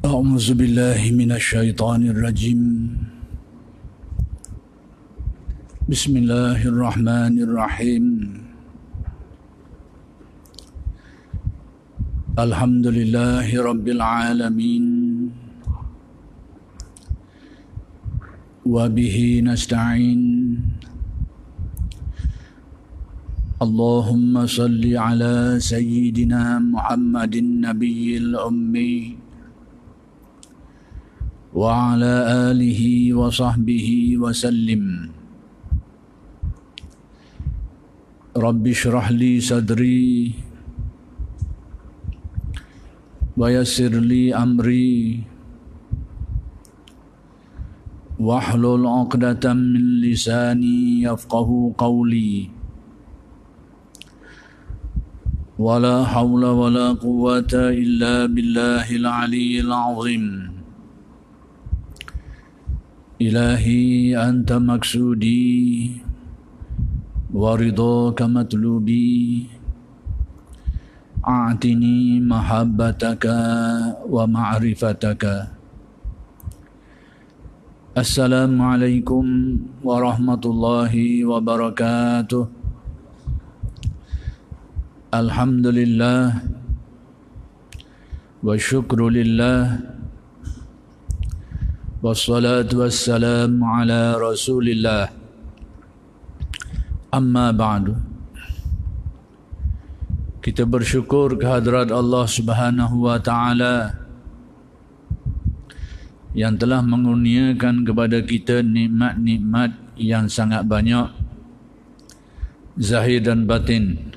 أعوذ بالله من الشيطان الرجيم بسم الله الرحمن الرحيم الحمد لله رب العالمين وبه نستعين اللهم صل على سيدنا محمد النبي الأمي وعلى آله وصحبه وسلم رب اشرح لي صدري ويسر لي أمري واحلل عقدة من لساني يفقه قولي ولا حول ولا قوة إلا بالله العلي العظيم إلهي أنت مقصودي ورضاك مطلوبي أعطني محبتك ومعرفتك السلام عليكم ورحمة الله وبركاته الحمد لله والشكر لله wassalatu wassalamu ala rasulillah amma ba'du. Kita bersyukur kehadrat Allah Subhanahu wa ta'ala yang telah mengurniakan kepada kita nikmat-nikmat yang sangat banyak zahir dan batin.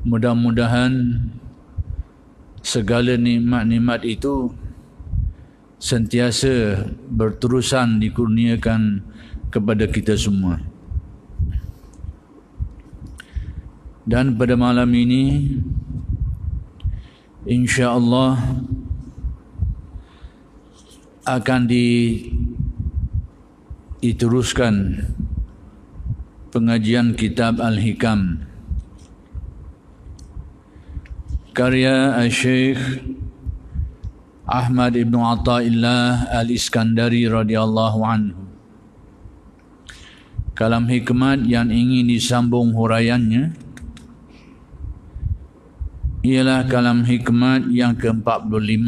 Mudah-mudahan segala nikmat-nikmat itu sentiasa berterusan dikurniakan kepada kita semua. Dan pada malam ini insya-Allah akan diteruskan pengajian kitab Al-Hikam karya Syekh Ahmad ibn Athaillah Al-Iskandari radhiyallahu anhu. Kalam hikmat yang ingin disambung huraiannya ialah kalam hikmat yang ke-45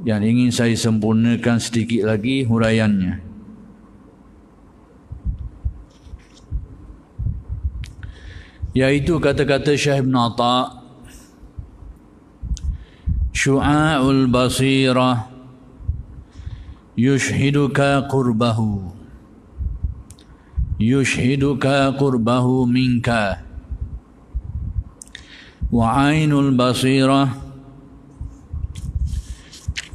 yang ingin saya sempurnakan sedikit lagi huraiannya. Yaitu kata-kata Syekh Ibn Atha, syu'a'ul basirah yushhiduka qurbahu minka wa 'ainul basirah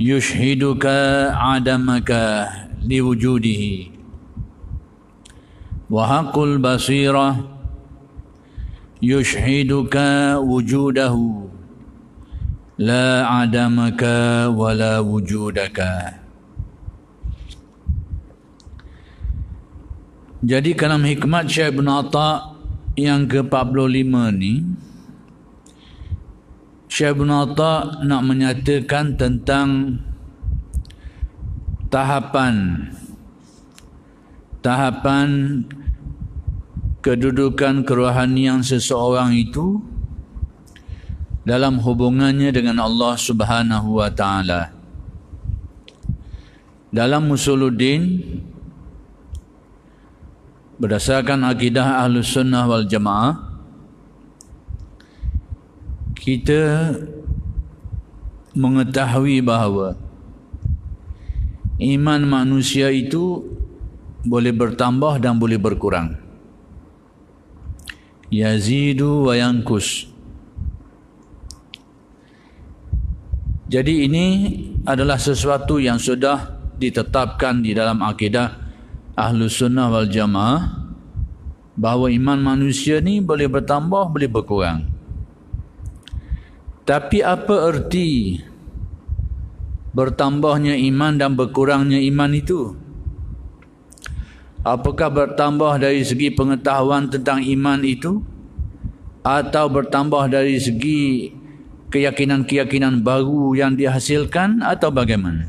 yushhiduka 'adamaka liwujudihi wa haqqul basirah yushhiduka wujudahu la adamaka wala wujudaka. Jadi kalam hikmat Syekh Ibn Atha yang ke-45 ni, Syekh Ibn Atha nak menyatakan tentang tahapan kedudukan kerohanian seseorang itu dalam hubungannya dengan Allah Subhanahu wa ta'ala. Dalam Usuluddin, berdasarkan akidah Ahlus Sunnah wal Jamaah, kita mengetahui bahawa iman manusia itu boleh bertambah dan boleh berkurang. Yazidu wa yankus. Jadi ini adalah sesuatu yang sudah ditetapkan di dalam akidah Ahlus Sunnah wal Jamaah, bahawa iman manusia ni boleh bertambah, boleh berkurang. Tapi apa erti bertambahnya iman dan berkurangnya iman itu? Apakah bertambah dari segi pengetahuan tentang iman itu, atau bertambah dari segi keyakinan-keyakinan baru yang dihasilkan atau bagaimana?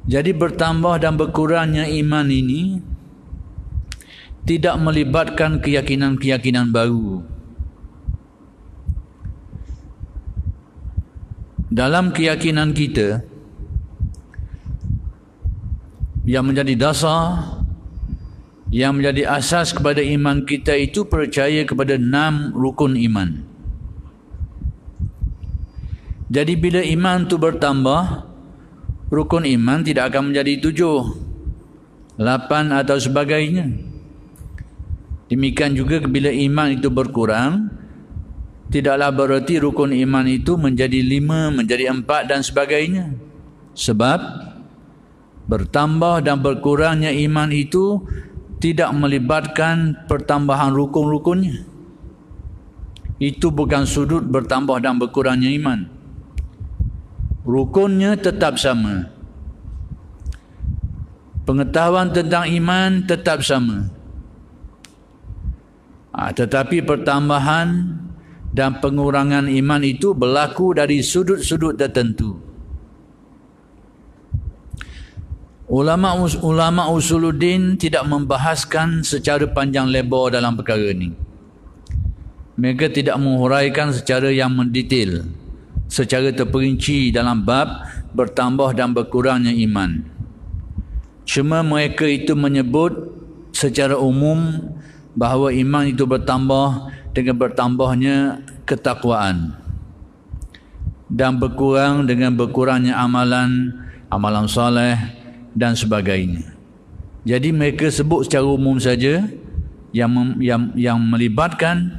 Jadi bertambah dan berkurangnya iman ini tidak melibatkan keyakinan-keyakinan baru. Dalam keyakinan kita yang menjadi dasar, yang menjadi asas kepada iman kita itu percaya kepada 6 rukun iman. Jadi bila iman itu bertambah, rukun iman tidak akan menjadi 7, 8 atau sebagainya. Demikian juga bila iman itu berkurang, tidaklah bererti rukun iman itu menjadi 5, menjadi 4 dan sebagainya. Sebab bertambah dan berkurangnya iman itu tidak melibatkan pertambahan rukun-rukunnya. Itu bukan sudut bertambah dan berkurangnya iman. Rukunnya tetap sama. Pengetahuan tentang iman tetap sama. Tetapi pertambahan dan pengurangan iman itu berlaku dari sudut-sudut tertentu. Ulama usuluddin tidak membahaskan secara panjang lebar dalam perkara ini. Mereka tidak menghuraikan secara yang mendetail, secara terperinci dalam bab bertambah dan berkurangnya iman. Cuma mereka itu menyebut secara umum bahawa iman itu bertambah dengan bertambahnya ketakwaan dan berkurang dengan berkurangnya amalan soleh dan sebagainya. Jadi mereka sebut secara umum saja yang melibatkan,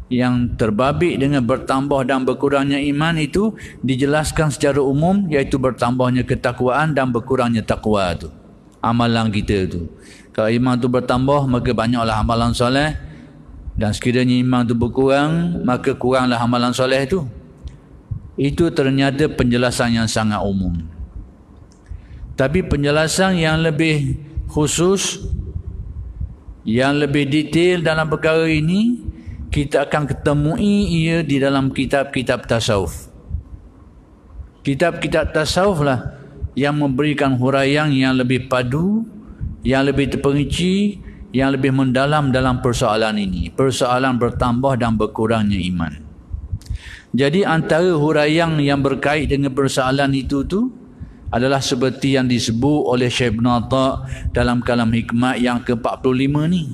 yang terbabit dengan bertambah dan berkurangnya iman itu dijelaskan secara umum, iaitu bertambahnya ketakwaan dan berkurangnya takwa itu. Amalan kita itu. Kalau iman itu bertambah, maka banyaklah amalan soleh, dan sekiranya iman itu berkurang, maka kuranglah amalan soleh itu. Itu ternyata penjelasan yang sangat umum. Tapi penjelasan yang lebih khusus, yang lebih detail dalam perkara ini, kita akan ketemui ia di dalam kitab-kitab tasawuf. Kitab-kitab tasawuf lah yang memberikan huraian yang lebih padu, yang lebih terperinci, yang lebih mendalam dalam persoalan ini, persoalan bertambah dan berkurangnya iman. Jadi antara huraian yang berkait dengan persoalan itu adalah seperti yang disebut oleh Syekh Ibn Atta dalam kalam hikmat yang ke-45 ni.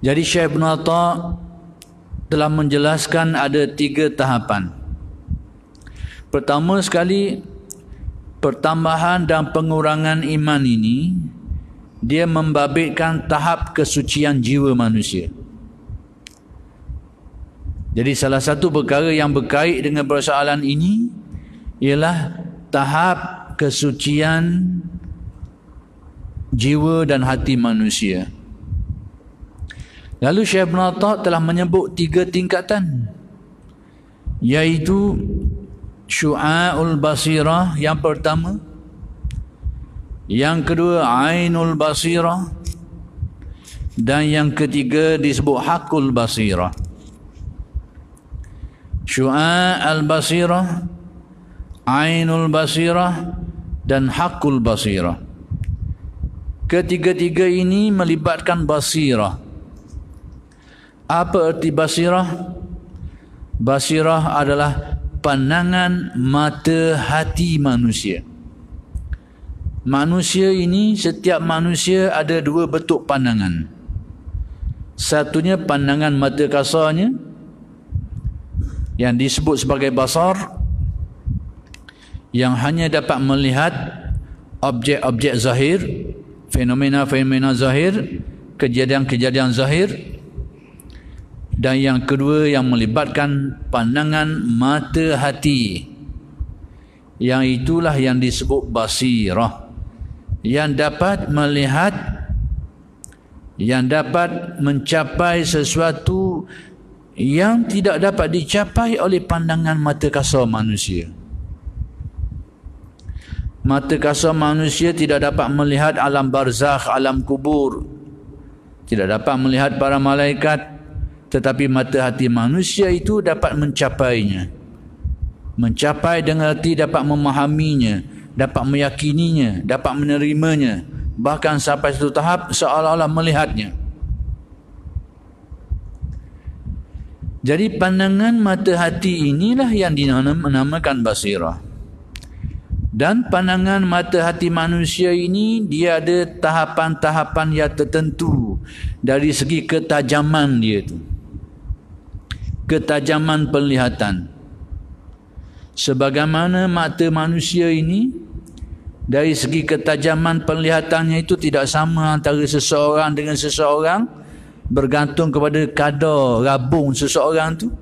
Jadi Syekh Ibn Atta telah menjelaskan ada 3 tahapan. Pertama sekali, pertambahan dan pengurangan iman ini dia membabitkan tahap kesucian jiwa manusia. Jadi salah satu perkara yang berkait dengan persoalan ini ialah tahap kesucian jiwa dan hati manusia. Lalu Syekh Ibn Atta telah menyebut 3 tingkatan, iaitu syu'a'ul basirah yang pertama, yang kedua ainul basirah, dan yang ketiga disebut hakul basirah. Syu'a'al basirah, ainul basirah, dan hakul basirah. Ketiga-tiga ini melibatkan basirah. Apa arti basirah? Basirah adalah pandangan mata hati manusia. Manusia ini, setiap manusia ada 2 bentuk pandangan. Satunya pandangan mata kasarnya yang disebut sebagai basar, yang hanya dapat melihat objek-objek zahir, fenomena-fenomena zahir, kejadian-kejadian zahir. Dan yang kedua yang melibatkan pandangan mata hati, yang itulah yang disebut basirah, yang dapat melihat, yang dapat mencapai sesuatu yang tidak dapat dicapai oleh pandangan mata kasar manusia. Mata kasar manusia tidak dapat melihat alam barzakh, alam kubur, tidak dapat melihat para malaikat, tetapi mata hati manusia itu dapat mencapainya. Mencapai dengan arti dapat memahaminya, dapat meyakininya, dapat menerimanya, bahkan sampai satu tahap seolah-olah melihatnya. Jadi pandangan mata hati inilah yang dinamakan basirah. Dan pandangan mata hati manusia ini dia ada tahapan-tahapan yang tertentu dari segi ketajaman dia tu. Ketajaman penglihatan. Sebagaimana mata manusia ini dari segi ketajaman penglihatannya itu tidak sama antara seseorang dengan seseorang, bergantung kepada kadar rabung seseorang tu.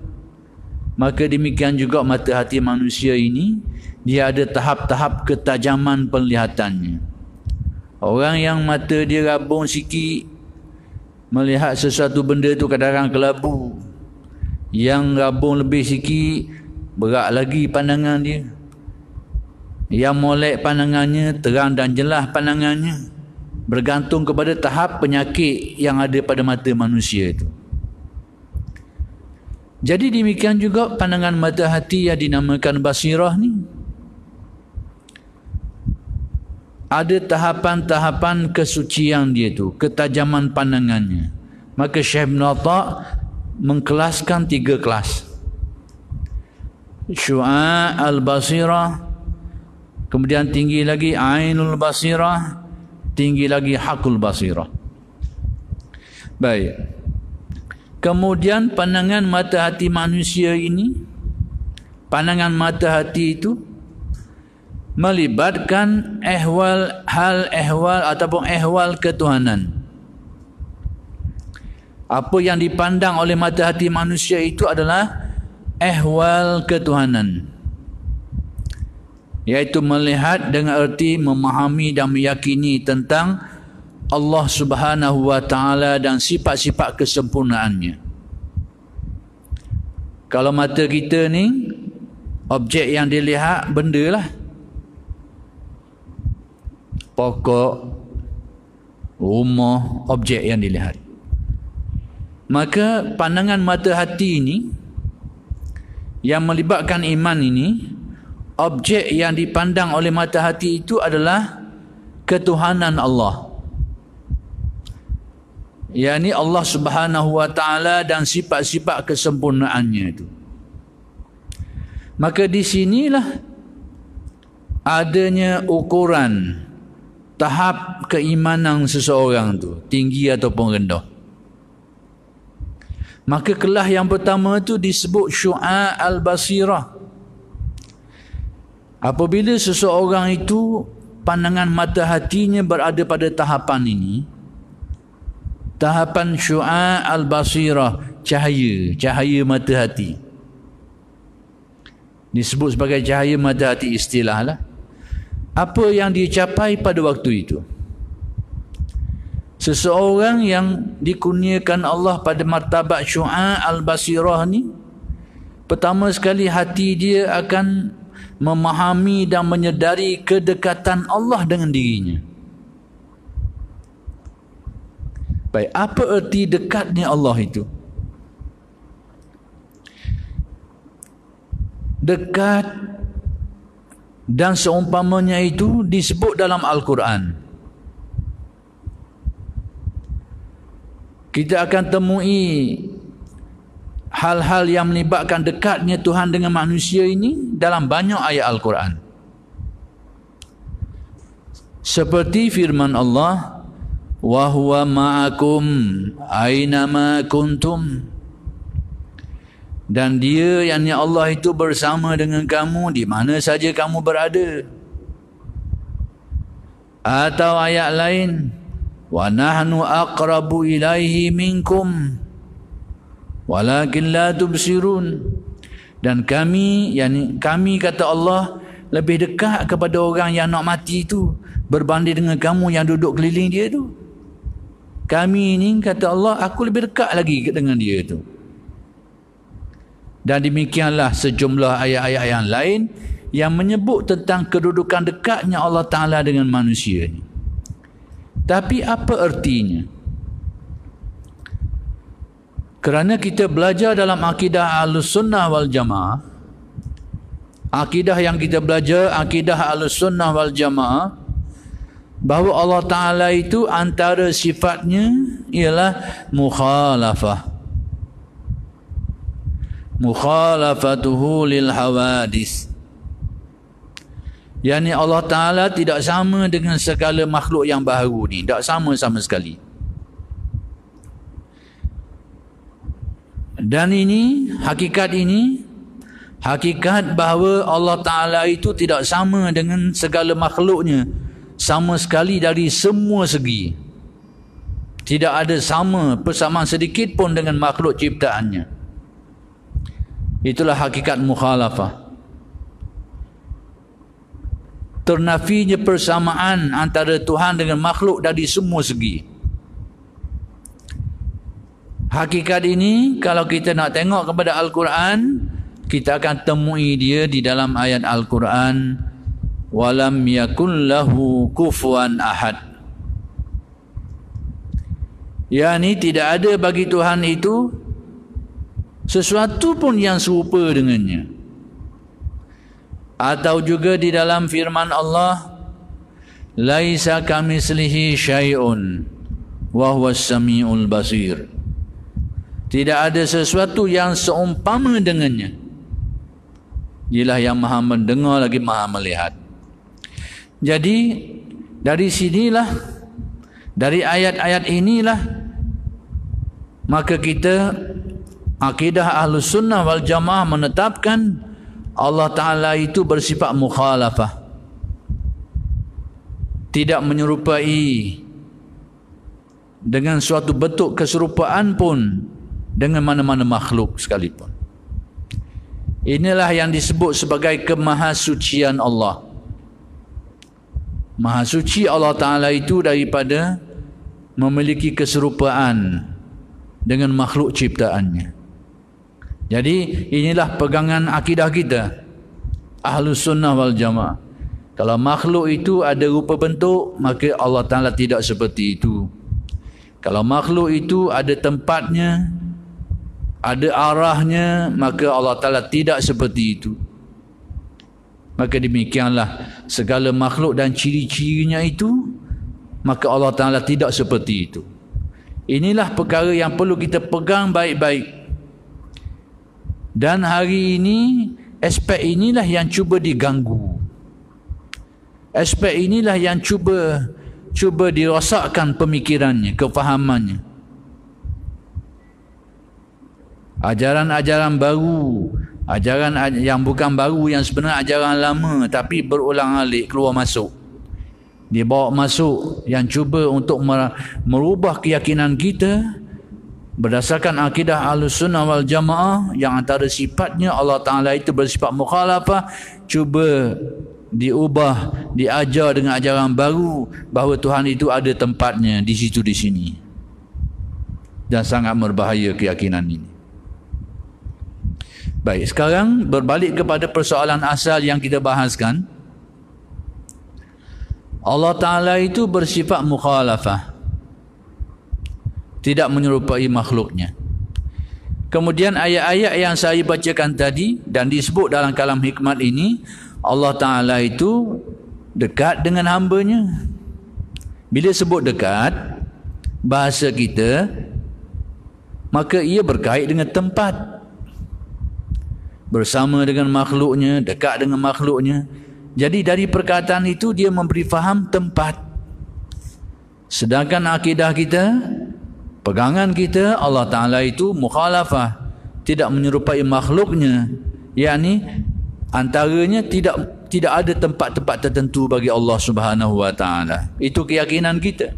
Maka demikian juga mata hati manusia ini, dia ada tahap-tahap ketajaman penglihatannya. Orang yang mata dia rabung sikit, melihat sesuatu benda tu kadang-kadang kelabu. Yang rabung lebih sikit, berat lagi pandangan dia. Yang molek pandangannya, terang dan jelas pandangannya. Bergantung kepada tahap penyakit yang ada pada mata manusia itu. Jadi demikian juga pandangan mata hati yang dinamakan basirah ni. Ada tahapan-tahapan kesucian dia tu, ketajaman pandangannya. Maka Syekh Ibn Atta' mengkelaskan 3 kelas. Syu'a' al-basirah, kemudian tinggi lagi ainul basirah, tinggi lagi hakul basirah. Baik. Kemudian pandangan mata hati manusia ini, pandangan mata hati itu melibatkan ehwal ataupun ehwal ketuhanan. Apa yang dipandang oleh mata hati manusia itu adalah ehwal ketuhanan, iaitu melihat dengan erti memahami dan meyakini tentang Allah Subhanahu wa ta'ala dan sifat-sifat kesempurnaannya. Kalau mata kita ni, objek yang dilihat benda lah, pokok, rumah, objek yang dilihat. Maka pandangan mata hati ini yang melibatkan iman ini, objek yang dipandang oleh mata hati itu adalah ketuhanan Allah, yakni Allah Subhanahu wa ta'ala dan sifat-sifat kesempurnaannya itu. Maka di sinilah adanya ukuran tahap keimanan seseorang tu, tinggi ataupun rendah. Maka kelas yang pertama itu disebut syu'a' al-basirah. Apabila seseorang itu pandangan mata hatinya berada pada tahapan ini, tahapan syu'a' al-basirah, cahaya mata hati. Disebut sebagai cahaya mata hati istilah lah. Apa yang dicapai pada waktu itu? Seseorang yang dikurniakan Allah pada martabat syu'a' al-basirah ni, pertama sekali hati dia akan memahami dan menyedari kedekatan Allah dengan dirinya. Baik, apa erti dekatnya Allah itu? Dekat dan seumpamanya itu disebut dalam Al-Quran. Kita akan temui hal-hal yang melibatkan dekatnya Tuhan dengan manusia ini dalam banyak ayat Al-Quran. Seperti firman Allah, wa huwa ma'akum aynama kuntum, dan dia, yakni Allah itu bersama dengan kamu di mana saja kamu berada. Atau ayat lain, wa nahnu aqrabu ilaihi minkum walakin la tubsirun, dan kami, yakni kami kata Allah, lebih dekat kepada orang yang nak mati itu berbanding dengan kamu yang duduk keliling dia tu. Kami ini kata Allah, aku lebih dekat lagi dengan dia tu. Dan demikianlah sejumlah ayat-ayat yang lain yang menyebut tentang kedudukan dekatnya Allah Ta'ala dengan manusia ini. Tapi apa ertinya? Kerana kita belajar dalam akidah Ahlussunnah wal Jamaah, akidah yang kita belajar, akidah Ahlussunnah wal Jamaah, bahawa Allah Ta'ala itu antara sifatnya ialah mukhalafah. Mukhalafatuhu lil hawadis. Yani Allah Ta'ala tidak sama dengan segala makhluk yang baharu ni. Tak sama sama sekali. Dan ini, hakikat bahawa Allah Ta'ala itu tidak sama dengan segala makhluknya. Sama sekali dari semua segi. Tidak ada sama persamaan sedikit pun dengan makhluk ciptaannya. Itulah hakikat mukhalafah. Ternafinya persamaan antara Tuhan dengan makhluk dari semua segi. Hakikat ini kalau kita nak tengok kepada Al-Quran, kita akan temui dia di dalam ayat Al-Quran, walam yakun lahu kufuwan ahad. Yani tidak ada bagi Tuhan itu sesuatu pun yang serupa dengannya. Atau juga di dalam firman Allah, laisa kamislihi syai'un wa huwas samiul basir. Tidak ada sesuatu yang seumpama dengannya. Dialah yang maha mendengar lagi maha melihat. Jadi dari sinilah, dari ayat-ayat inilah, maka kita akidah Ahlussunnah wal Jamaah menetapkan Allah Ta'ala itu bersifat mukhalafah. Tidak menyerupai dengan suatu bentuk keserupaan pun dengan mana-mana makhluk sekalipun. Inilah yang disebut sebagai kemahasucian Allah. Maha suci Allah Ta'ala itu daripada memiliki keserupaan dengan makhluk ciptaannya. Jadi inilah pegangan akidah kita, Ahlussunnah wal Jamaah. Kalau makhluk itu ada rupa bentuk, maka Allah Ta'ala tidak seperti itu. Kalau makhluk itu ada tempatnya, ada arahnya, maka Allah Ta'ala tidak seperti itu. Maka demikianlah segala makhluk dan ciri-cirinya itu, maka Allah Ta'ala tidak seperti itu. Inilah perkara yang perlu kita pegang baik-baik. Dan hari ini aspek inilah yang cuba diganggu. Aspek inilah yang cuba dirosakkan pemikirannya, kefahamannya. Ajaran-ajaran baru, ajaran yang bukan baru, yang sebenarnya ajaran lama tapi berulang-alik keluar masuk. Dibawa masuk yang cuba untuk merubah keyakinan kita berdasarkan akidah Ahlussunnah wal Jamaah yang antara sifatnya Allah Ta'ala itu bersifat mukhalafah, cuba diubah, diajar dengan ajaran baru bahawa Tuhan itu ada tempatnya di situ di sini. Dan sangat berbahaya keyakinan ini. Baik, sekarang berbalik kepada persoalan asal yang kita bahaskan. Allah Ta'ala itu bersifat mukhalafah, tidak menyerupai makhluknya. Kemudian ayat-ayat yang saya bacakan tadi dan disebut dalam kalam hikmat ini, Allah Ta'ala itu dekat dengan hambanya. Bila sebut dekat, bahasa kita, maka ia berkait dengan tempat. Bersama dengan makhluknya, dekat dengan makhluknya. Jadi dari perkataan itu dia memberi faham tempat. Sedangkan akidah kita, pegangan kita, Allah Ta'ala itu mukhalafah, tidak menyerupai makhluknya. yakni antaranya tidak ada tempat-tempat tertentu bagi Allah Subhanahu wa taala. Itu keyakinan kita.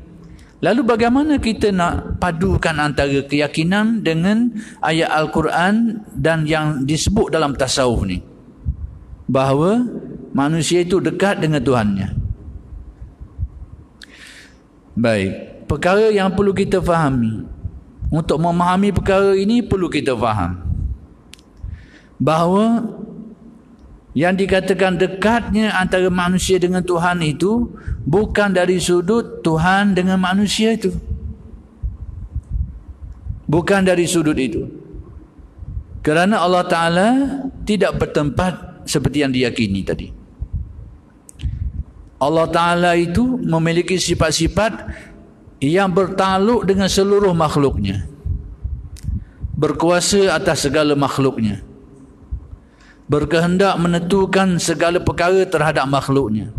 Lalu bagaimana kita nak padukan antara keyakinan dengan ayat Al-Quran dan yang disebut dalam tasawuf ni, bahawa manusia itu dekat dengan Tuhannya. Baik, perkara yang perlu kita fahami, untuk memahami perkara ini perlu kita faham bahawa yang dikatakan dekatnya antara manusia dengan Tuhan itu bukan dari sudut Tuhan dengan manusia itu. Bukan dari sudut itu. Kerana Allah Ta'ala tidak bertempat seperti yang diyakini tadi. Allah Ta'ala itu memiliki sifat-sifat yang bertakluk dengan seluruh makhluknya. Berkuasa atas segala makhluknya. Berkehendak menentukan segala perkara terhadap makhluknya.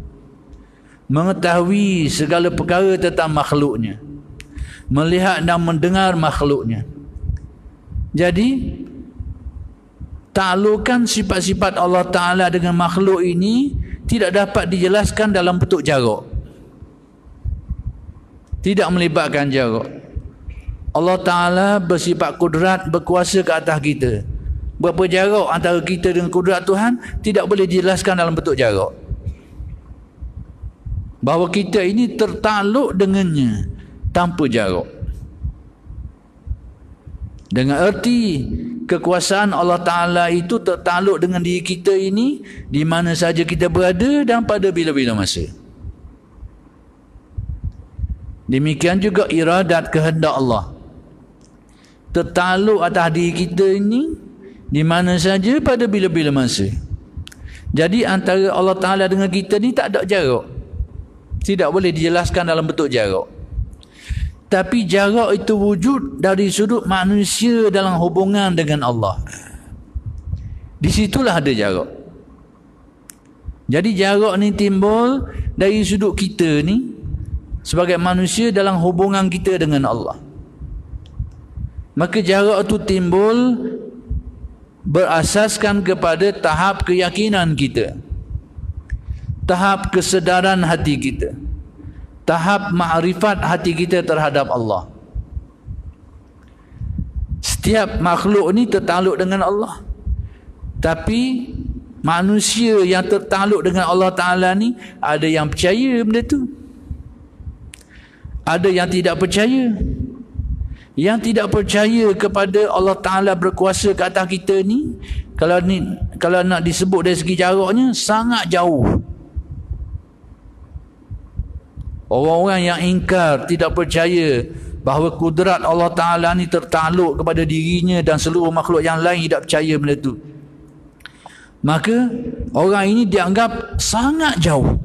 Mengetahui segala perkara tentang makhluknya. Melihat dan mendengar makhluknya. Jadi, taklukan sifat-sifat Allah Ta'ala dengan makhluk ini tidak dapat dijelaskan dalam bentuk jarak. Tidak melibatkan jarak. Allah Ta'ala bersifat kudrat, berkuasa ke atas kita. Berapa jarak antara kita dengan kudrat Tuhan tidak boleh dijelaskan dalam bentuk jarak. Bahawa kita ini tertakluk dengannya tanpa jarak. Dengan erti kekuasaan Allah Ta'ala itu tertakluk dengan diri kita ini di mana saja kita berada dan pada bila-bila masa. Demikian juga iradat kehendak Allah. Tertakluk atas diri kita ini di mana saja pada bila-bila masa. Jadi antara Allah Ta'ala dengan kita ni tak ada jarak. Tidak boleh dijelaskan dalam bentuk jarak. Tapi jarak itu wujud dari sudut manusia dalam hubungan dengan Allah. Di situlah ada jarak. Jadi jarak ni timbul dari sudut kita ni sebagai manusia dalam hubungan kita dengan Allah. Maka jarak itu timbul berasaskan kepada tahap keyakinan kita, tahap kesedaran hati kita, tahap ma'rifat hati kita terhadap Allah. Setiap makhluk ni tertakluk dengan Allah. Tapi manusia yang tertakluk dengan Allah Ta'ala ni ada yang percaya benda tu, ada yang tidak percaya. Yang tidak percaya kepada Allah Ta'ala berkuasa ke atas kita ni, kalau nak disebut dari segi jaraknya, sangat jauh. Orang-orang yang ingkar, tidak percaya bahawa kudrat Allah Ta'ala ni tertakluk kepada dirinya dan seluruh makhluk yang lain tidak percaya benda tu, maka orang ini dianggap sangat jauh.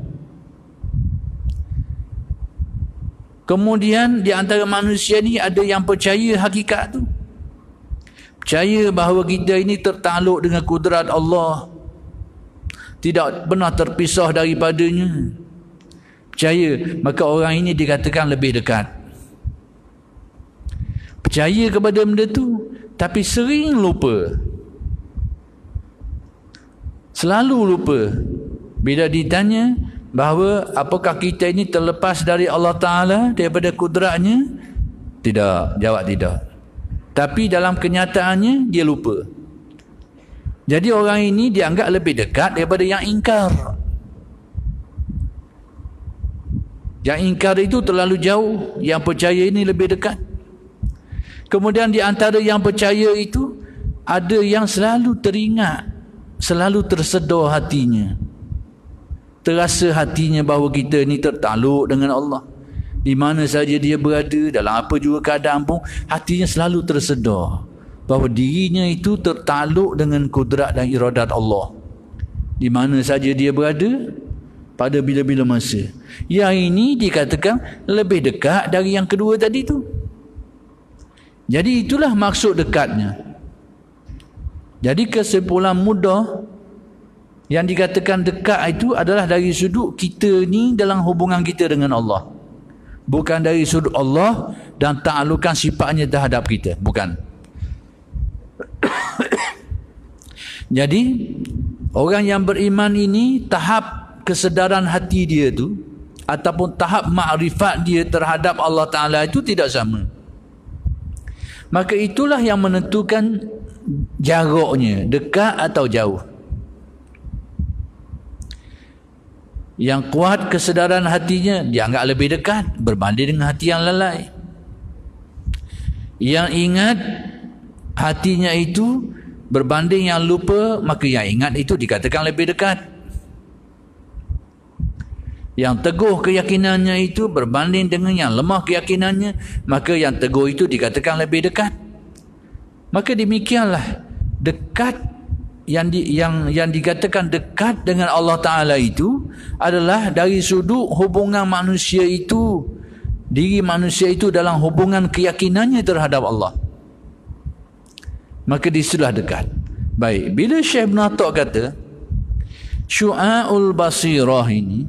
Kemudian di antara manusia ni ada yang percaya hakikat tu. Percaya bahawa kita ini tertakluk dengan kudrat Allah, tidak pernah terpisah daripadanya. Percaya, maka orang ini dikatakan lebih dekat. Percaya kepada benda tu, tapi sering lupa. Selalu lupa. Bila ditanya bahawa apakah kita ini terlepas dari Allah Ta'ala, daripada kudratnya, tidak, jawab tidak. Tapi dalam kenyataannya dia lupa. Jadi orang ini dianggap lebih dekat daripada yang ingkar. Yang ingkar itu terlalu jauh, yang percaya ini lebih dekat. Kemudian di antara yang percaya itu ada yang selalu teringat, selalu tersedar hatinya, terasa hatinya bahawa kita ni tertakluk dengan Allah. Di mana saja dia berada, dalam apa juga keadaan pun, hatinya selalu tersedar bahawa dirinya itu tertakluk dengan kudrat dan iradat Allah. Di mana saja dia berada, pada bila-bila masa. Yang ini dikatakan lebih dekat dari yang kedua tadi tu. Jadi itulah maksud dekatnya. Jadi kesimpulan mudah yang dikatakan dekat itu adalah dari sudut kita ni dalam hubungan kita dengan Allah. Bukan dari sudut Allah dan taklukan sifatnya terhadap kita. Bukan. Jadi orang yang beriman ini tahap kesedaran hati dia tu ataupun tahap makrifat dia terhadap Allah Ta'ala itu tidak sama. Maka itulah yang menentukan jaraknya, dekat atau jauh. Yang kuat kesedaran hatinya dianggap lebih dekat berbanding dengan hati yang lalai. Yang ingat hatinya itu berbanding yang lupa, maka yang ingat itu dikatakan lebih dekat. Yang teguh keyakinannya itu berbanding dengan yang lemah keyakinannya, maka yang teguh itu dikatakan lebih dekat. Maka demikianlah dekat yang dikatakan dekat dengan Allah Ta'ala itu adalah dari sudut hubungan manusia itu, diri manusia itu dalam hubungan keyakinannya terhadap Allah. Maka disitulah dekat. Baik, bila Syekh Ibn Atta kata syu'aul basirah ini